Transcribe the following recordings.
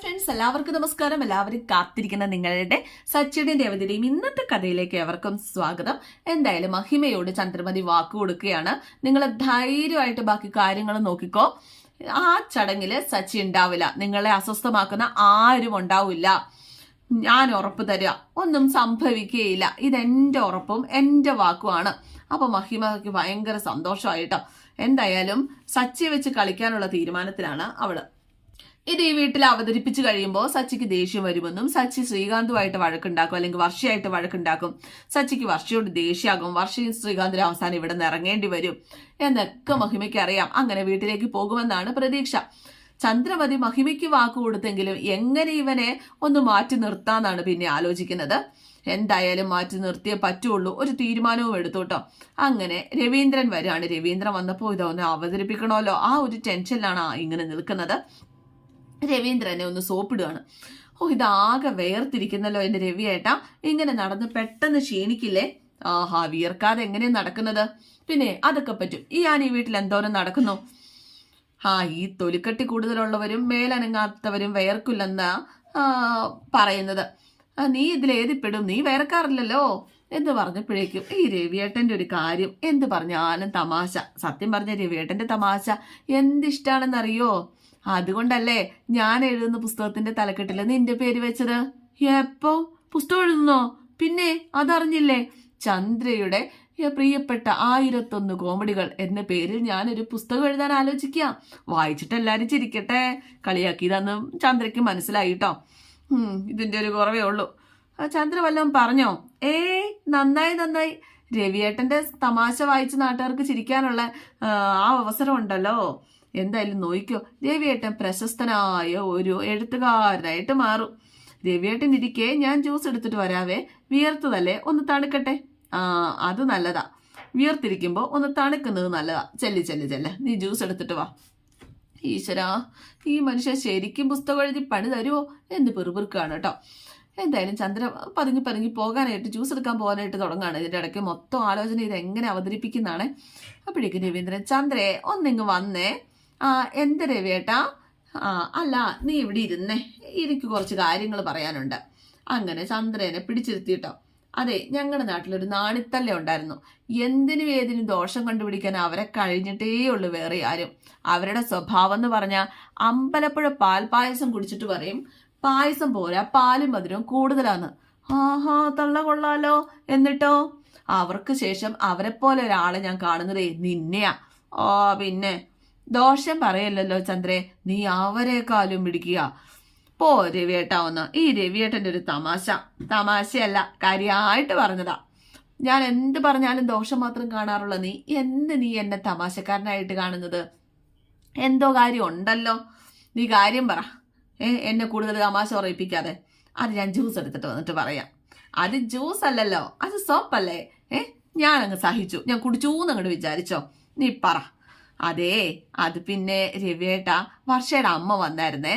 Friends, എല്ലാവർക്കും നമസ്കാരം. എല്ലാവരും കാത്തിരിക്കുന്ന നിങ്ങളുടെ സച്ചിയുടെയും രേവതിയുടെയും ഇന്നത്തെ കഥയിലേക്ക് എവർക്കും സ്വാഗതം. എന്തായാലും മഹിമയോട് ചന്ദ്രമതി വാക്ക് കൊടുക്കുകയാണ്. നിങ്ങൾ ധൈര്യമായിട്ട് ബാക്കി കാര്യങ്ങൾ നോക്കിക്കോ. ആ ചടങ്ങില് സച്ചി ഉണ്ടാവില്ല, നിങ്ങളെ അസ്വസ്ഥമാക്കുന്ന ആരും ഉണ്ടാവില്ല. ഞാൻ ഉറപ്പ് തരിക, ഒന്നും സംഭവിക്കുകയില്ല. ഇതെന്റെ ഉറപ്പും എന്റെ വാക്കുമാണ്. അപ്പൊ മഹിമയ്ക്ക് ഭയങ്കര സന്തോഷമായിട്ടോ. എന്തായാലും സച്ചിയെ വെച്ച് കളിക്കാനുള്ള തീരുമാനത്തിലാണ് അവള്. ഇത് ഈ വീട്ടിൽ അവതരിപ്പിച്ചു കഴിയുമ്പോൾ സച്ചിക്ക് ദേഷ്യം വരുമെന്നും സച്ചി ശ്രീകാന്തുമായിട്ട് വഴക്കുണ്ടാക്കും, അല്ലെങ്കിൽ വർഷയായിട്ട് വഴക്കുണ്ടാക്കും. സച്ചിക്ക് വർഷയോട് ദേഷ്യമാകും, വർഷയും ശ്രീകാന്തിന് അവസാനം ഇവിടെ നിന്ന് ഇറങ്ങേണ്ടി വരും എന്നൊക്കെ മഹിമയ്ക്ക് അറിയാം. അങ്ങനെ വീട്ടിലേക്ക് പോകുമെന്നാണ് പ്രതീക്ഷ. ചന്ദ്രമതി മഹിമയ്ക്ക് വാക്ക് കൊടുത്തെങ്കിലും എങ്ങനെ ഇവനെ ഒന്ന് മാറ്റി നിർത്താന്നാണ് പിന്നെ ആലോചിക്കുന്നത്. എന്തായാലും മാറ്റി നിർത്തിയേ പറ്റുള്ളൂ. ഒരു തീരുമാനവും എടുത്തോട്ടോ. അങ്ങനെ രവീന്ദ്രൻ വരികയാണ്. രവീന്ദ്രൻ വന്നപ്പോൾ ഇതൊന്ന് അവതരിപ്പിക്കണമല്ലോ, ആ ഒരു ടെൻഷനിലാണ് ഇങ്ങനെ നിൽക്കുന്നത്. രവീന്ദ്രനെ ഒന്ന് സോപ്പിടുകയാണ്. ഇതാകെ വേർതിരിക്കുന്നല്ലോ എന്റെ രവിയേട്ടാ, ഇങ്ങനെ നടന്ന് പെട്ടെന്ന് ക്ഷീണിക്കില്ലേ? ആഹാ, വിയർക്കാതെ എങ്ങനെയാ നടക്കുന്നത്? പിന്നെ അതൊക്കെ പറ്റും. ഞാൻ ഈ വീട്ടിൽ എന്തോരം നടക്കുന്നു. ഈ തൊലിക്കട്ടി കൂടുതലുള്ളവരും മേലനങ്ങാത്തവരും വേർക്കില്ലെന്നാ പറയുന്നത്. നീ ഇതിലേതിപ്പെടും, നീ വേർക്കാറില്ലല്ലോ എന്ന് പറഞ്ഞപ്പോഴേക്കും ഈ രവിയേട്ടന്റെ ഒരു കാര്യം എന്ത് പറഞ്ഞാലും തമാശ. സത്യം പറഞ്ഞ രവിയേട്ടന്റെ തമാശ എന്തിഷ്ടാണെന്നറിയോ? അതുകൊണ്ടല്ലേ ഞാൻ എഴുതുന്ന പുസ്തകത്തിന്റെ തലക്കെട്ടില് നിന്റെ പേര് വെച്ചത്. എപ്പോ പുസ്തകം എഴുതുന്നോ? പിന്നെ അതറിഞ്ഞില്ലേ? ചന്ദ്രയുടെ പ്രിയപ്പെട്ട 1001 കോമഡികൾ എന്ന പേരിൽ ഞാനൊരു പുസ്തകം എഴുതാൻ ആലോചിക്കാം. വായിച്ചിട്ട് എല്ലാരും ചിരിക്കട്ടെ. കളിയാക്കിയതെന്ന് ചന്ദ്രയ്ക്ക് മനസ്സിലായിട്ടോ. ഇതിന്റെ ഒരു കുറവേ ഉള്ളൂ. ചന്ദ്ര വല്ലതും പറഞ്ഞോ? നന്നായി. രവിയേട്ടന്റെ തമാശ വായിച്ച് നാട്ടുകാർക്ക് ചിരിക്കാനുള്ള ആ അവസരം ഉണ്ടല്ലോ. എന്തായാലും നോയിക്കോ, രവിയേട്ടൻ പ്രശസ്തനായ ഒരു എഴുത്തുകാരനായിട്ട് മാറും. രവിയേട്ടൻ ഇരിക്കെ ഞാൻ ജ്യൂസ് എടുത്തിട്ട് വരാവേ. വിയർത്തതല്ലേ, ഒന്ന് തണുക്കട്ടെ. അത് നല്ലതാ, വിയർത്തിരിക്കുമ്പോ ഒന്ന് തണുക്കുന്നത് നല്ലതാ. ചെല്ല്, നീ ജ്യൂസ് എടുത്തിട്ട് വാ. ഈശ്വരാ, ഈ മനുഷ്യൻ ശരിക്കും പുസ്തകം എഴുതി പണി തരുമോ എന്ന് പെറുപിറുക്കാണ് കേട്ടോ. എന്തായാലും ചന്ദ്ര പതുങ്ങി പോകാനായിട്ട്, ജ്യൂസ് എടുക്കാൻ പോകാനായിട്ട് തുടങ്ങാണ്. ഇതിന്റെ ഇടയ്ക്ക് മൊത്തം ആലോചന ഇത് എങ്ങനെ അവതരിപ്പിക്കുന്നതാണ്. അപ്പോഴേക്കും രവീന്ദ്രൻ, ചന്ദ്രയെ ഒന്നിങ്ങ് വന്നേ. എന്ത് രവിയേട്ടാ? അല്ല, നീ ഇവിടെ ഇരുന്നേ, എനിക്ക് കുറച്ച് കാര്യങ്ങൾ പറയാനുണ്ട്. അങ്ങനെ ചന്ദ്രനെ പിടിച്ചിരുത്തിയിട്ടോ. അതെ, ഞങ്ങളുടെ നാട്ടിലൊരു നാണിത്തല്ല ഉണ്ടായിരുന്നു. എന്തിനും ഏതിനും ദോഷം കണ്ടുപിടിക്കാൻ അവരെ കഴിഞ്ഞിട്ടേ ഉള്ളു വേറെ ആരും. അവരുടെ സ്വഭാവം എന്ന് പറഞ്ഞാൽ അമ്പലപ്പുഴ പാൽപായസം കുടിച്ചിട്ട് പറയും പായസം പോരാ, പാലും മധുരവും കൂടുതലാന്ന്. തള്ള കൊള്ളാലോ. എന്നിട്ടോ അവർക്ക് ശേഷം അവരെപ്പോലെ ഒരാളെ ഞാൻ കാണുന്നതേ നിന്നെയാ. പിന്നെ ദോഷം പറയല്ലോ ചന്ദ്രേ, നീ അവരെക്കാളും പിടിക്കുക. പോ രവിയേട്ടാ ഒന്ന്. ഈ രവിയേട്ടന്റെ ഒരു തമാശയല്ല, കാര്യമായിട്ട് പറഞ്ഞതാ. ഞാൻ എന്ത് പറഞ്ഞാലും ദോഷം മാത്രം കാണാറുള്ള നീ എന്നെ തമാശക്കാരനായിട്ട് കാണുന്നത്? എന്തോ കാര്യം ഉണ്ടല്ലോ. നീ കാര്യം പറ. എന്നെ കൂടുതൽ തമാശ പറയിപ്പിക്കാതെ. അത് ഞാൻ ജ്യൂസ് എടുത്തിട്ട് വന്നിട്ട് പറയാം. അത് ജ്യൂസ് അല്ലല്ലോ, അത് സോപ്പല്ലേ. ഞാനങ്ങ് സഹിച്ചു, ഞാൻ കുടിച്ചൂന്നങ്ങോട്ട് വിചാരിച്ചോ. നീ പറ. അതേ, അത് പിന്നെ രവിയേട്ടാ, വർഷയുടെ അമ്മ വന്നായിരുന്നേ.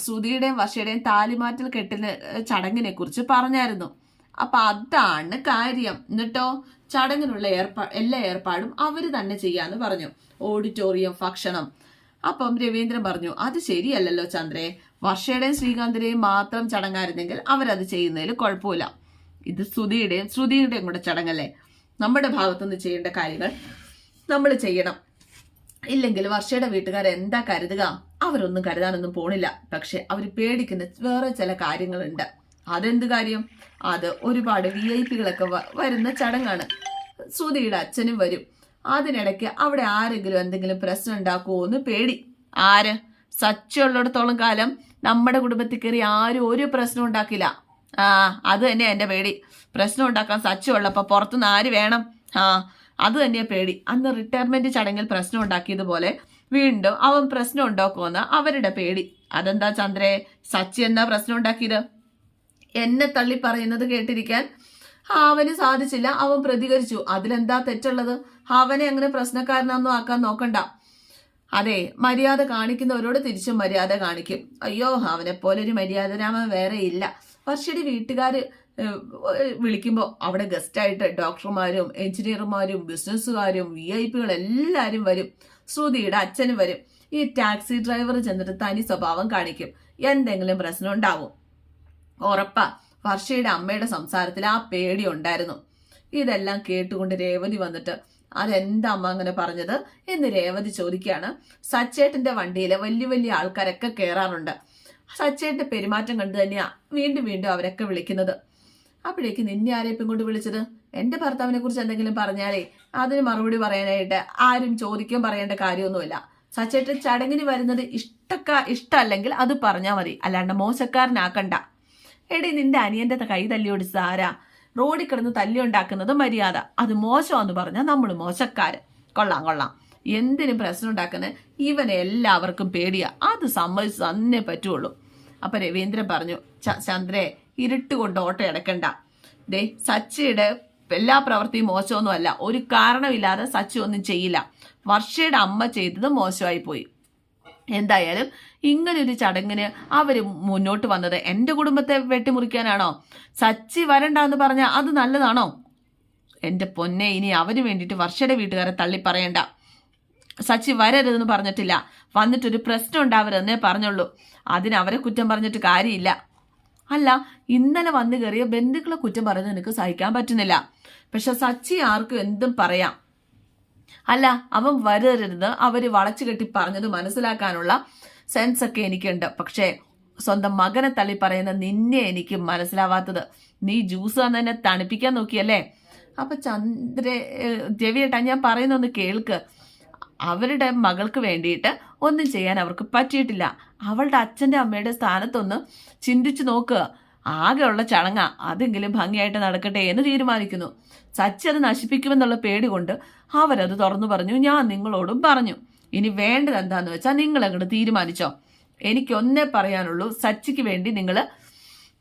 ശ്രുതിയുടെയും വർഷയുടെയും താലിമാറ്റൽ കെട്ടിന് ചടങ്ങിനെ കുറിച്ച് പറഞ്ഞായിരുന്നു. അപ്പൊ അതാണ് കാര്യം. എന്നിട്ടോ ചടങ്ങിനുള്ള എല്ലാ ഏർപ്പാടും അവര് തന്നെ ചെയ്യാന്ന് പറഞ്ഞു. ഓഡിറ്റോറിയം, ഭക്ഷണം. അപ്പം രവീന്ദ്രൻ പറഞ്ഞു, അത് ശരിയല്ലല്ലോ ചന്ദ്രേ. വർഷയുടെയും ശ്രീകാന്തിന്റെയും മാത്രം ചടങ്ങായിരുന്നെങ്കിൽ അവരത് ചെയ്യുന്നതിൽ കുഴപ്പമില്ല. ഇത് ശ്രുതിയുടെയും കൂടെ ചടങ്ങല്ലേ. നമ്മുടെ ഭാഗത്തുനിന്ന് ചെയ്യേണ്ട കാര്യങ്ങൾ നമ്മൾ ചെയ്യണം. ഇല്ലെങ്കിൽ വർഷയുടെ വീട്ടുകാർ എന്താ കരുതുക? അവരൊന്നും കരുതാനൊന്നും പോണില്ല. പക്ഷെ അവർ പേടിക്കുന്ന വേറെ ചില കാര്യങ്ങളുണ്ട്. അതെന്ത് കാര്യം? അത് ഒരുപാട് VIP കളൊക്കെ വരുന്ന ചടങ്ങാണ്. ശ്രുതിയുടെ അച്ഛനും വരും. അതിനിടയ്ക്ക് അവിടെ ആരെങ്കിലും എന്തെങ്കിലും പ്രശ്നം ഉണ്ടാക്കുമോ എന്ന് പേടി. ആര്? സച്ചിയുള്ളിടത്തോളം കാലം നമ്മുടെ കുടുംബത്തിൽ കയറി ആരും ഒരു പ്രശ്നം ഉണ്ടാക്കില്ല. അത് തന്നെയാ എന്റെ പേടി. പ്രശ്നം ഉണ്ടാക്കാൻ സച്ചി ഉള്ളപ്പോ പുറത്തുനിന്ന് ആര് വേണം? അത് തന്നെയാ പേടി. അന്ന് റിട്ടയർമെന്റ് ചടങ്ങിൽ പ്രശ്നം ഉണ്ടാക്കിയതുപോലെ വീണ്ടും അവൻ പ്രശ്നം ഉണ്ടാക്കുമെന്ന് അവരുടെ പേടി. അതെന്താ ചന്ദ്രേ, സച്ചി എന്താ പ്രശ്നം ഉണ്ടാക്കിയത്? എന്നെ തള്ളി പറയുന്നത് കേട്ടിരിക്കാൻ അവന് സാധിച്ചില്ല. അവൻ പ്രതികരിച്ചു. അതിലെന്താ തെറ്റുള്ളത്? അവനെ അങ്ങനെ പ്രശ്നക്കാരനൊന്നും ആക്കാൻ നോക്കണ്ട. അതെ, മര്യാദ കാണിക്കുന്നവരോട് തിരിച്ചും മര്യാദ കാണിക്കും. അയ്യോ, അവനെ പോലെ ഒരു മര്യാദരാമൻ വേറെ ഇല്ല. വർഷയുടെ വീട്ടുകാര് വിളിക്കുമ്പോൾ അവിടെ ഗസ്റ്റായിട്ട് ഡോക്ടർമാരും എഞ്ചിനീയർമാരും ബിസിനസ്സുകാരും VIP എല്ലാവരും വരും. ശ്രുതിയുടെ അച്ഛനും വരും. ഈ ടാക്സി ഡ്രൈവർ ചെന്നിട്ട് തനി സ്വഭാവം കാണിക്കും. എന്തെങ്കിലും പ്രശ്നം ഉണ്ടാവും. ഉറപ്പാ വർഷയുടെ അമ്മയുടെ സംസാരത്തിൽ ആ പേടി ഉണ്ടായിരുന്നു. ഇതെല്ലാം കേട്ടുകൊണ്ട് രേവതി വന്നിട്ട് അതെന്താ അമ്മ അങ്ങനെ പറഞ്ഞത് എന്ന് രേവതി ചോദിക്കുകയാണ്. സച്ചേട്ടന്റെ വണ്ടിയിലെ വലിയ വലിയ ആൾക്കാരൊക്കെ കയറാറുണ്ട്. സച്ചേട്ടന്റെ പെരുമാറ്റം കണ്ടു തന്നെയാ വീണ്ടും വീണ്ടും അവരൊക്കെ വിളിക്കുന്നത്. അപ്പോഴേക്ക് നിന്നെ ആരെയും കൊണ്ട് വിളിച്ചത്? എന്റെ ഭർത്താവിനെ കുറിച്ച് എന്തെങ്കിലും പറഞ്ഞാലേ അതിന് മറുപടി പറയാനായിട്ട് ആരും ചോദിക്കാൻ പറയേണ്ട കാര്യമൊന്നുമില്ല. സച്ചേട്ടൻ ചടങ്ങിന് വരുന്നത് ഇഷ്ടമല്ലെങ്കിൽ അത് പറഞ്ഞാൽ മതി, അല്ലാണ്ട് മോശക്കാരനാക്കണ്ട. എടി നിന്റെ അനിയന്റെ കൈ തല്ലിയൊടിച്ചത് ആരാ? റോഡിൽ കിടന്ന് തല്ലി ഉണ്ടാക്കുന്നത് മര്യാദ, അത് മോശമാന്ന് പറഞ്ഞാൽ നമ്മൾ മോശക്കാര്. കൊള്ളാം കൊള്ളാം, എന്തിനും പ്രശ്നം ഉണ്ടാക്കുന്നത് ഇവനെ എല്ലാവർക്കും പേടിയാ, അത് സമ്മതിച്ച് തന്നെ പറ്റുള്ളൂ. അപ്പൊ രവീന്ദ്രൻ പറഞ്ഞു, ചന്ദ്രേ ഇരുട്ട് കൊണ്ട് ഓട്ടം അടക്കണ്ട. ദേ സച്ചിയുടെ എല്ലാ പ്രവൃത്തിയും മോശമൊന്നും അല്ല, ഒരു കാരണമില്ലാതെ സച്ചി ഒന്നും ചെയ്യില്ല. വർഷയുടെ അമ്മ ചെയ്തത് മോശമായി പോയി. എന്തായാലും ഇങ്ങനൊരു ചടങ്ങിന് അവര് മുന്നോട്ട് വന്നത് എന്റെ കുടുംബത്തെ വെട്ടിമുറിക്കാനാണോ? സച്ചി വരണ്ടെന്ന് പറഞ്ഞാൽ അത് നല്ലതാണോ? എന്റെ പൊന്നെ, ഇനി അവന് വേണ്ടിയിട്ട് വർഷയുടെ വീട്ടുകാരെ തള്ളി പറയണ്ട. സച്ചി വരരുതെന്ന് പറഞ്ഞിട്ടില്ല, വന്നിട്ടൊരു പ്രശ്നം ഉണ്ടാവരുതെന്നേ പറഞ്ഞുള്ളൂ. അതിന് അവരെ കുറ്റം പറഞ്ഞിട്ട് കാര്യമില്ല. അല്ല, ഇന്നലെ വന്നു കയറിയ ബന്ധുക്കളെ കുറ്റം പറയുന്നത് എനിക്ക് സഹിക്കാൻ പറ്റുന്നില്ല. പക്ഷെ സച്ചി ആർക്കും എന്തും പറയാം. അല്ല, അവൻ വരരുത് അവര് വളച്ചു കെട്ടി പറഞ്ഞത് മനസ്സിലാക്കാനുള്ള സെൻസ് ഒക്കെ എനിക്കുണ്ട്. പക്ഷേ സ്വന്തം മകനെ തള്ളി പറയുന്ന നിന്നെ എനിക്ക് മനസ്സിലാവാത്തത്. നീ ജ്യൂസ് തന്നെ തണുപ്പിക്കാൻ നോക്കിയല്ലേ? അപ്പൊ രവിയേട്ടാ, ഞാൻ പറയുന്നൊന്ന് കേൾക്ക്. അവരുടെ മകൾക്ക് വേണ്ടിയിട്ട് ഒന്നും ചെയ്യാൻ അവർക്ക് പറ്റിയിട്ടില്ല. അവളുടെ അച്ഛൻ്റെ അമ്മയുടെ സ്ഥാനത്തൊന്ന് ചിന്തിച്ചു നോക്കുക. ആകെയുള്ള ചടങ്ങ, അതെങ്കിലും ഭംഗിയായിട്ട് നടക്കട്ടെ എന്ന് തീരുമാനിക്കുന്നു. സച്ചി അത് നശിപ്പിക്കുമെന്നുള്ള പേടി കൊണ്ട് അവരത് തുറന്നു പറഞ്ഞു. ഞാൻ നിങ്ങളോടും പറഞ്ഞു. ഇനി വേണ്ടത് എന്താന്ന് വെച്ചാൽ നിങ്ങൾ അങ്ങോട്ട് തീരുമാനിച്ചോ. എനിക്കൊന്നേ പറയാനുള്ളൂ, സച്ചിക്ക് വേണ്ടി നിങ്ങൾ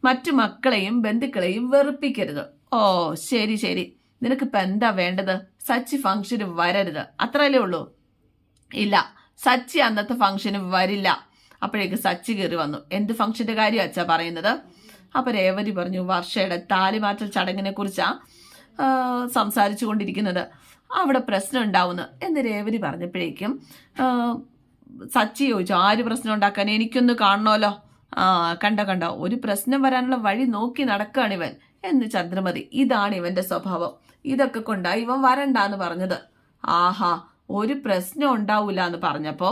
മറ്റു മക്കളെയും ബന്ധുക്കളെയും വെറുപ്പിക്കരുത്. ഓ ശരി ശരി, നിനക്കിപ്പോൾ എന്താ വേണ്ടത്? സച്ചി ഫംഗ്ഷന് വരരുത്, അത്രയല്ലേ ഉള്ളൂ? ഇല്ല, സച്ചി അന്നത്തെ ഫംഗ്ഷന് വരില്ല. അപ്പോഴേക്ക് സച്ചി കയറി വന്നു. എന്ത് ഫംഗ്ഷന്റെ കാര്യം അച്ഛാ പറയുന്നത്? അപ്പൊ രേവതി പറഞ്ഞു, വർഷയുടെ താലിമാറ്റൽ ചടങ്ങിനെ കുറിച്ചാ സംസാരിച്ചു കൊണ്ടിരിക്കുന്നത്. അവിടെ പ്രശ്നം ഉണ്ടാവുന്നു എന്ന് രേവതി പറഞ്ഞപ്പോഴേക്കും സച്ചി ചോദിച്ചു, ആര് പ്രശ്നം ഉണ്ടാക്കാൻ? എനിക്കൊന്ന് കാണണമല്ലോ. കണ്ടോ, ഒരു പ്രശ്നം വരാനുള്ള വഴി നോക്കി നടക്കുകയാണിവൻ എന്ന് ചന്ദ്രമതി. ഇതാണ് ഇവന്റെ സ്വഭാവം. ഇതൊക്കെ കൊണ്ടാ ഇവൻ വരണ്ടാന്ന് പറഞ്ഞത്. ആഹാ, ഒരു പ്രശ്നം ഉണ്ടാവൂല എന്ന് പറഞ്ഞപ്പോ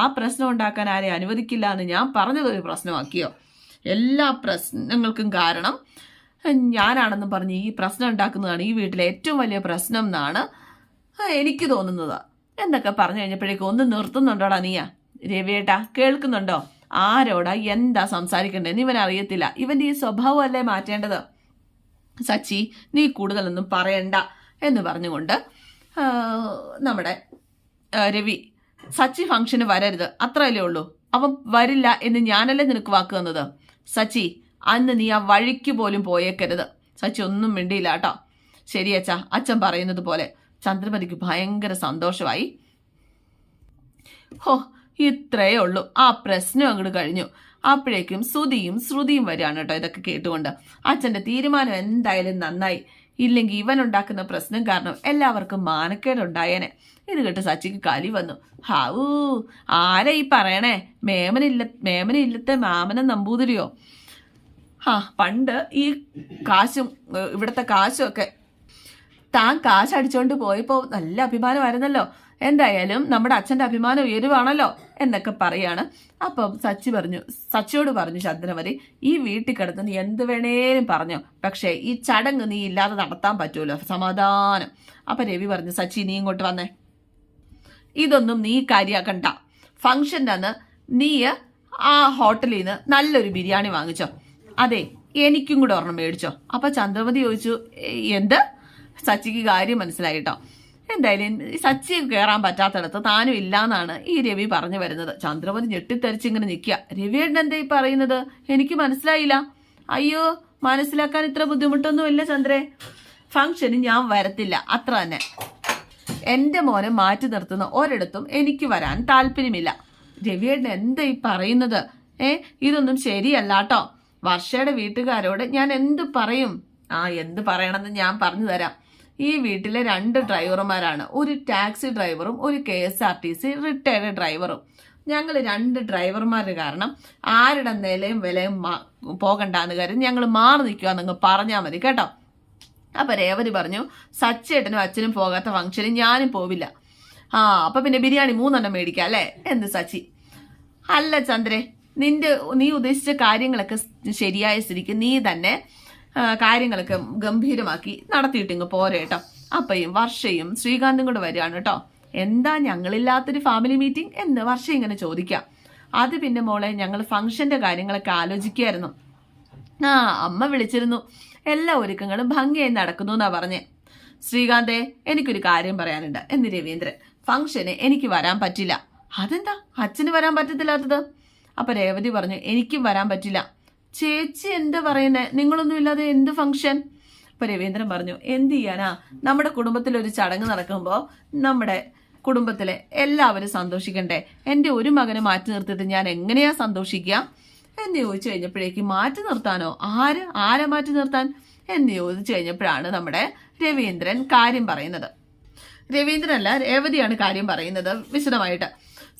ആ പ്രശ്നം ഉണ്ടാക്കാൻ ആരെ അനുവദിക്കില്ല എന്ന് ഞാൻ പറഞ്ഞതൊരു പ്രശ്നമാക്കിയോ? എല്ലാ പ്രശ്നങ്ങൾക്കും കാരണം ഞാനാണെന്നും പറഞ്ഞ് ഈ പ്രശ്നം ഉണ്ടാക്കുന്നതാണ് ഈ വീട്ടിലെ ഏറ്റവും വലിയ പ്രശ്നം എന്നാണ് എനിക്ക് തോന്നുന്നത് എന്നൊക്കെ പറഞ്ഞു കഴിഞ്ഞപ്പോഴേക്കും ഒന്ന് നിർത്തുന്നുണ്ടോടാ നീയാ? രവിയേട്ടാ കേൾക്കുന്നുണ്ടോ? ആരോടാ എന്താ സംസാരിക്കണ്ടേന്ന് ഇവൻ അറിയത്തില്ല. ഇവന്റെ ഈ സ്വഭാവമല്ലേ മാറ്റേണ്ടത്? സച്ചി നീ കൂടുതലൊന്നും പറയണ്ട എന്ന് പറഞ്ഞുകൊണ്ട് നമ്മുടെ രവി, സച്ചി ഫംഗ്ഷന് വരരുത്, അത്രയല്ലേ ഉള്ളൂ. അവൻ വരില്ല എന്ന് ഞാനല്ലേ നിനക്ക് വാക്ക് തന്നത്? സച്ചി, അന്ന് നീ ആ വഴിക്ക് പോലും പോയേക്കരുത്. സച്ചി ഒന്നും മിണ്ടിയില്ല കേട്ടോ. ശരി അച്ഛാ, അച്ഛൻ പറയുന്നത് പോലെ. ചന്ദ്രമതിക്ക് ഭയങ്കര സന്തോഷമായി. ഹോ, ഇത്രയേ ഉള്ളൂ, ആ പ്രശ്നം അങ്ങോട്ട് കഴിഞ്ഞു. അപ്പോഴേക്കും ശ്രുതിയും വരികയാണ് കേട്ടോ. ഇതൊക്കെ കേട്ടുകൊണ്ട് അച്ഛന്റെ തീരുമാനം എന്തായാലും നന്നായി. ഇല്ലെങ്കിൽ ഇവൻ ഉണ്ടാക്കുന്ന പ്രശ്നം കാരണം എല്ലാവർക്കും മാനക്കേടുണ്ടായേനെ. ഇത് കേട്ട് സച്ചിക്ക് കലി വന്നു. ഹാവൂ, ആരാ ഈ പറയണേ? മേമനില്ലത്തെ മാമനൻ നമ്പൂതിരിയോ? പണ്ട് ഈ കാശും ഇവിടുത്തെ കാശും ഒക്കെ താൻ കാശ് അടിച്ചോണ്ട് പോയപ്പോൾ നല്ല അഭിമാനമായിരുന്നല്ലോ. എന്തായാലും നമ്മുടെ അച്ഛൻ്റെ അഭിമാനം ഉയരുവാണല്ലോ എന്നൊക്കെ പറയാണ്. അപ്പം സച്ചിയോട് പറഞ്ഞു ചന്ദ്രമതി, ഈ വീട്ടിൽ കിടന്ന് നീ എന്ത് വേണേലും പറഞ്ഞോ, പക്ഷേ ഈ ചടങ്ങ് നീ ഇല്ലാതെ നടത്താൻ പറ്റുമല്ലോ, സമാധാനം. അപ്പൊ രവി പറഞ്ഞു, സച്ചി നീ ഇങ്ങോട്ട് വന്നേ, ഇതൊന്നും നീ കാര്യാക്കണ്ട. ഫംഗ്ഷൻ്റെ അന്ന് നീ ആ ഹോട്ടലിൽ നിന്ന് നല്ലൊരു ബിരിയാണി വാങ്ങിച്ചോ, അതെ എനിക്കും കൂടെ ഒരെണ്ണം മേടിച്ചോ. അപ്പൊ ചന്ദ്രമതി ചോദിച്ചു, എന്ത്? സച്ചിക്ക് കാര്യം മനസ്സിലായിട്ടോ. എന്തായാലും സച്ചി കയറാൻ പറ്റാത്തടത്ത് താനും ഇല്ലാന്നാണ് ഈ രവി പറഞ്ഞു വരുന്നത്. ചന്ദ്രമതി ഞെട്ടിത്തെറിച്ചിങ്ങനെ നിൽക്കുക. രവിയേട്ടൻ എന്താ ഈ പറയുന്നത്? എനിക്ക് മനസ്സിലായില്ല. അയ്യോ, മനസ്സിലാക്കാൻ ഇത്ര ബുദ്ധിമുട്ടൊന്നുമില്ല ചന്ദ്രേ. ഫംഗ്ഷന് ഞാൻ വരത്തില്ല, അത്ര തന്നെ. എന്റെ മോനെ മാറ്റി നിർത്തുന്ന ഒരിടത്തും എനിക്ക് വരാൻ താല്പര്യമില്ല. രവിയേട്ടൻ എന്താ ഈ പറയുന്നത്? ഇതൊന്നും ശരിയല്ല കേട്ടോ. വർഷയുടെ വീട്ടുകാരോട് ഞാൻ എന്ത് പറയും? എന്ത് പറയണമെന്ന് ഞാൻ പറഞ്ഞു തരാം. ഈ വീട്ടിലെ 2 ഡ്രൈവർമാരാണ്. ഒരു ടാക്സി ഡ്രൈവറും ഒരു KSRTC റിട്ടയർഡ് ഡ്രൈവറും. ഞങ്ങൾ 2 ഡ്രൈവർമാർ കാരണം ആരുടെ നിലയും വിലയും പോകണ്ടെന്ന് കാര്യം ഞങ്ങൾ മാറി നിൽക്കുക നിങ്ങൾ പറഞ്ഞാൽ മതി കേട്ടോ. അപ്പൊ രേവതി പറഞ്ഞു, സച്ചേട്ടനും അച്ഛനും പോകാത്ത ഫംഗ്ഷന് ഞാനും പോവില്ല. അപ്പൊ പിന്നെ ബിരിയാണി 3 മേടിക്കാം അല്ലേ എന്ന് സച്ചി. അല്ല ചന്ദ്രേ, നീ ഉദ്ദേശിച്ച കാര്യങ്ങളൊക്കെ ശരിയായ സ്ഥിതിക്ക് നീ തന്നെ കാര്യങ്ങളൊക്കെ ഗംഭീരമാക്കി നടത്തിയിട്ടിങ്ങ് പോരെ കേട്ടോ. അപ്പയും വർഷയും ശ്രീകാന്തും കൂടെ വരികയാണ് കേട്ടോ. എന്താ ഞങ്ങളില്ലാത്തൊരു ഫാമിലി മീറ്റിംഗ് എന്ന് വർഷ ഇങ്ങനെ ചോദിക്കാം. അത് പിന്നെ മോളെ, ഞങ്ങൾ ഫംഗ്ഷന്റെ കാര്യങ്ങളൊക്കെ ആലോചിക്കുകയായിരുന്നു. അമ്മ വിളിച്ചിരുന്നു. എല്ലാ ഒരുക്കങ്ങളും ഭംഗിയായി നടക്കുന്നു എന്നാ പറഞ്ഞേ. ശ്രീകാന്തേ, എനിക്കൊരു കാര്യം പറയാനുണ്ട് എന്ന് രവീന്ദ്രൻ. ഫംഗ്ഷന് എനിക്ക് വരാൻ പറ്റില്ല. അതെന്താ അച്ഛന് വരാൻ പറ്റത്തില്ലാത്തത്? അപ്പൊ രേവതി പറഞ്ഞു, എനിക്കും വരാൻ പറ്റില്ല. ചേച്ചി എന്താ പറയുന്നേ, നിങ്ങളൊന്നും ഇല്ലാതെ എന്ത് ഫംഗ്ഷൻ? അപ്പൊ രവീന്ദ്രൻ പറഞ്ഞു, എന്ത് ചെയ്യാനാ, നമ്മുടെ കുടുംബത്തിലൊരു ചടങ്ങ് നടക്കുമ്പോൾ നമ്മുടെ കുടുംബത്തിലെ എല്ലാവരും സന്തോഷിക്കണ്ടേ. എൻ്റെ ഒരു മകനെ മാറ്റി നിർത്തിയിട്ട് ഞാൻ എങ്ങനെയാ സന്തോഷിക്കുക എന്ന് ചോദിച്ചു കഴിഞ്ഞപ്പോഴേക്ക്, മാറ്റി നിർത്താനോ? ആരെ മാറ്റി നിർത്താൻ എന്ന് ചോദിച്ചു കഴിഞ്ഞപ്പോഴാണ് നമ്മുടെ രവീന്ദ്രൻ കാര്യം പറയുന്നത്. രവീന്ദ്രനല്ല, രേവതിയാണ് കാര്യം പറയുന്നത് വിശദമായിട്ട്.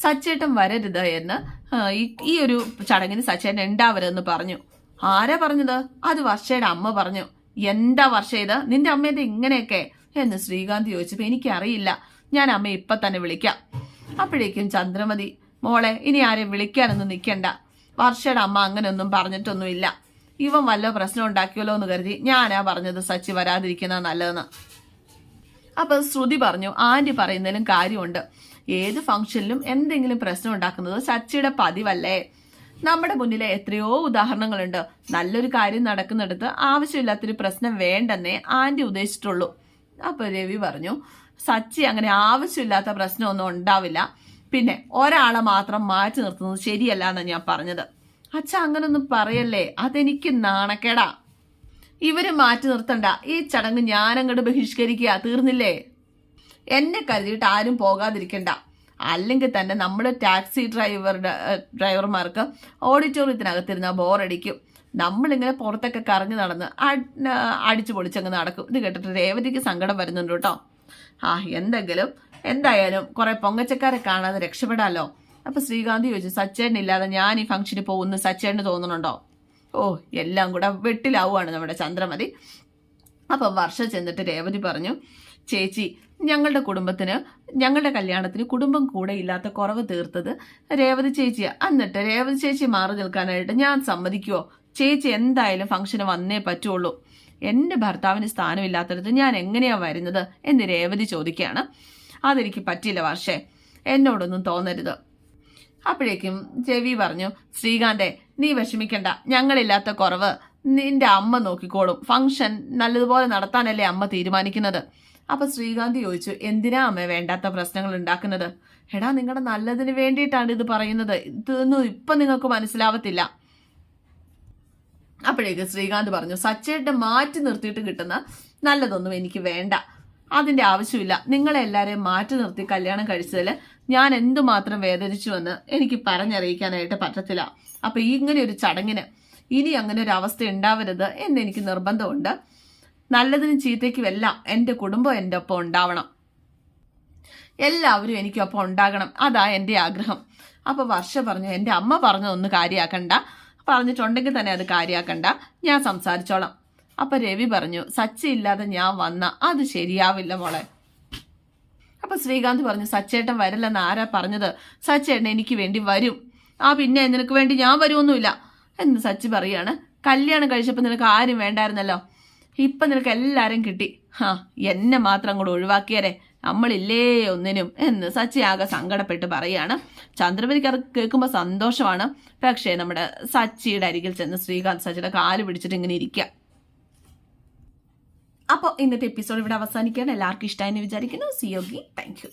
സച്ചേട്ടൻ വരരുത് എന്ന് ഈ ഒരു ചടങ്ങിന് സച്ചേട്ടൻ ഉണ്ടാവരുതെന്ന് പറഞ്ഞു. ആരാ പറഞ്ഞത്? അത് വർഷയുടെ അമ്മ പറഞ്ഞു. എന്താ വർഷ ഇത്, നിന്റെ അമ്മേന്റെ ഇങ്ങനെയൊക്കെ എന്ന് ശ്രീകാന്ത് ചോദിച്ചപ്പോ, എനിക്കറിയില്ല, ഞാൻ അമ്മയെ ഇപ്പൊ തന്നെ വിളിക്കാം. അപ്പോഴേക്കും ചന്ദ്രമതി, മോളെ ഇനി ആരെയും വിളിക്കാനൊന്നും നിൽക്കണ്ട. വർഷയുടെ അമ്മ അങ്ങനെയൊന്നും പറഞ്ഞിട്ടൊന്നുമില്ല. ഇവൻ വല്ല പ്രശ്നം ഉണ്ടാക്കിയല്ലോ എന്ന് കരുതി ഞാനാ പറഞ്ഞത് സച്ചി വരാതിരിക്കുന്ന നല്ലതെന്ന്. അപ്പൊ ശ്രുതി പറഞ്ഞു, ആന്റി പറയുന്നതിലും കാര്യമുണ്ട്. ഏത് ഫംഗ്ഷനിലും എന്തെങ്കിലും പ്രശ്നം ഉണ്ടാക്കുന്നത് സച്ചിയുടെ പതിവല്ലേ. നമ്മുടെ മുന്നിലെ എത്രയോ ഉദാഹരണങ്ങളുണ്ട്. നല്ലൊരു കാര്യം നടക്കുന്നിടത്ത് ആവശ്യമില്ലാത്തൊരു പ്രശ്നം വേണ്ടെന്നേ ആന്റി ഉദ്ദേശിച്ചിട്ടുള്ളൂ. അപ്പൊ രവി പറഞ്ഞു, സച്ചി അങ്ങനെ ആവശ്യമില്ലാത്ത പ്രശ്നമൊന്നും ഉണ്ടാവില്ല. പിന്നെ ഒരാളെ മാത്രം മാറ്റി നിർത്തുന്നത് ശരിയല്ല എന്നാണ് ഞാൻ പറഞ്ഞത്. അച്ഛ അങ്ങനൊന്നും പറയല്ലേ, അതെനിക്ക് നാണക്കേടാ. ഇവര് മാറ്റി നിർത്തണ്ട, ഈ ചടങ്ങ് ഞാനങ്ങോട്ട് ബഹിഷ്കരിക്കുക, തീർന്നില്ലേ? എന്നെ കരുതിയിട്ട് ആരും പോകാതിരിക്കണ്ട. അല്ലെങ്കിൽ തന്നെ നമ്മൾ ടാക്സി ഡ്രൈവർമാർക്ക് ഓഡിറ്റോറിയത്തിനകത്തിരുന്ന ബോറടിക്കും. നമ്മളിങ്ങനെ പുറത്തൊക്കെ കറങ്ങി നടന്ന് അടിച്ചു പൊളിച്ചങ്ങ് നടക്കും. ഇത് കേട്ടിട്ട് രേവതിക്ക് സങ്കടം വരുന്നുണ്ട് കേട്ടോ. എന്തായാലും കുറെ പൊങ്ങച്ചക്കാരെ കാണാതെ രക്ഷപ്പെടാലോ. അപ്പൊ ശ്രീകാന്ത് ചോദിച്ചു, സച്ചേട്ടൻ ഇല്ലാതെ ഞാൻ ഈ ഫംഗ്ഷന് പോകുന്നു സച്ചേട്ടന് തോന്നുന്നുണ്ടോ? എല്ലാം കൂടെ വെട്ടിലാവുകയാണ് നമ്മുടെ ചന്ദ്രമതി. അപ്പൊ വർഷ ചെന്നിട്ട് രേവതി പറഞ്ഞു, ചേച്ചി, ഞങ്ങളുടെ കല്യാണത്തിന് കുടുംബം കൂടെ ഇല്ലാത്ത കുറവ് തീർത്തത് രേവതി ചേച്ചിയാ. എന്നിട്ട് രേവതി ചേച്ചി മാറി നിൽക്കാനായിട്ട് ഞാൻ സമ്മതിക്കുവോ? ചേച്ചി എന്തായാലും ഫംഗ്ഷന് വന്നേ പറ്റുള്ളൂ. എന്റെ ഭർത്താവിന് സ്ഥാനമില്ലാത്തടത്ത് ഞാൻ എങ്ങനെയാ വരുന്നത് എന്ന് രേവതി ചോദിക്കുകയാണ്. അതെനിക്ക് പറ്റില്ല വർഷേ, എന്നോടൊന്നും തോന്നരുത്. അപ്പോഴേക്കും രവി പറഞ്ഞു, ശ്രീകാന്തേ നീ വിഷമിക്കണ്ട, ഞങ്ങളില്ലാത്ത കുറവ് നിന്റെ അമ്മ നോക്കിക്കോളും. ഫംഗ്ഷൻ നല്ലതുപോലെ നടത്താനല്ലേ അമ്മ തീരുമാനിക്കുന്നത്. അപ്പൊ ശ്രീകാന്ത് ചോദിച്ചു, എന്തിനാ അമ്മ വേണ്ടാത്ത പ്രശ്നങ്ങൾ ഉണ്ടാക്കുന്നത്? എടാ, നിങ്ങളുടെ നല്ലതിന് വേണ്ടിയിട്ടാണ് ഇത് പറയുന്നത്. ഇതൊന്നും ഇപ്പൊ നിങ്ങൾക്ക് മനസ്സിലാവത്തില്ല. അപ്പോഴേക്ക് ശ്രീകാന്ത് പറഞ്ഞു, സച്ചേട്ടനെ മാറ്റി നിർത്തിയിട്ട് കിട്ടുന്ന നല്ലതൊന്നും എനിക്ക് വേണ്ട. അതിന്റെ ആവശ്യമില്ല. നിങ്ങളെല്ലാരെയും മാറ്റി നിർത്തി കല്യാണം കഴിച്ചതിൽ ഞാൻ എന്തുമാത്രം വേദനിച്ചുവെന്ന് എനിക്ക് പറഞ്ഞറിയിക്കാനായിട്ട് പറ്റത്തില്ല. അപ്പൊ ഇങ്ങനെ ഒരു ചടങ്ങിന് ഇനി അങ്ങനെ ഒരു അവസ്ഥ ഉണ്ടാവരുത് എന്ന് എനിക്ക് നിർബന്ധമുണ്ട്. നല്ലതിനും ചീത്തയ്ക്കും എല്ലാം എൻ്റെ കുടുംബം എൻ്റെ ഒപ്പം ഉണ്ടാവണം. എല്ലാവരും എനിക്കൊപ്പം ഉണ്ടാകണം. അതാ എൻ്റെ ആഗ്രഹം. അപ്പൊ വർഷ പറഞ്ഞു, എൻ്റെ അമ്മ പറഞ്ഞതൊന്നും കാര്യമാക്കണ്ട, പറഞ്ഞിട്ടുണ്ടെങ്കിൽ തന്നെ അത് കാര്യമാക്കണ്ട, ഞാൻ സംസാരിച്ചോളാം. അപ്പൊ രവി പറഞ്ഞു, സച്ചി ഇല്ലാതെ ഞാൻ വന്ന അത് ശരിയാവില്ല മോളെ. അപ്പൊ ശ്രീകാന്ത് പറഞ്ഞു, സച്ചേട്ടൻ വരില്ലെന്ന് ആരാ പറഞ്ഞത്? സച്ചേട്ടൻ എനിക്ക് വേണ്ടി വരും. പിന്നെ നിനക്ക് വേണ്ടി ഞാൻ വരുമൊന്നുമില്ല എന്ന് സച്ചി പറയാണ്. കല്യാണം കഴിച്ചപ്പോൾ നിനക്ക് ആരും വേണ്ടായിരുന്നല്ലോ, ഇപ്പൊ നിനക്ക് എല്ലാരും കിട്ടി. എന്നെ മാത്രം അങ്ങോട്ട് ഒഴിവാക്കിയാരെ, നമ്മളില്ലേ ഒന്നിനും എന്ന് സച്ചി ആകെ സങ്കടപ്പെട്ട് പറയാണ്. ചന്ദ്രമതിക്ക് അത് കേൾക്കുമ്പോൾ സന്തോഷമാണ്. പക്ഷേ നമ്മുടെ സച്ചിയുടെ അരികിൽ ചെന്ന് ശ്രീകാന്ത് സച്ചിയുടെ കാല് പിടിച്ചിട്ട് ഇങ്ങനെ ഇരിക്കുക. അപ്പോൾ ഇന്നത്തെ എപ്പിസോഡ് ഇവിടെ അവസാനിക്കുകയാണ്. എല്ലാവർക്കും ഇഷ്ടമായെന്ന് വിചാരിക്കുന്നു. സിയോഗി, താങ്ക് യു.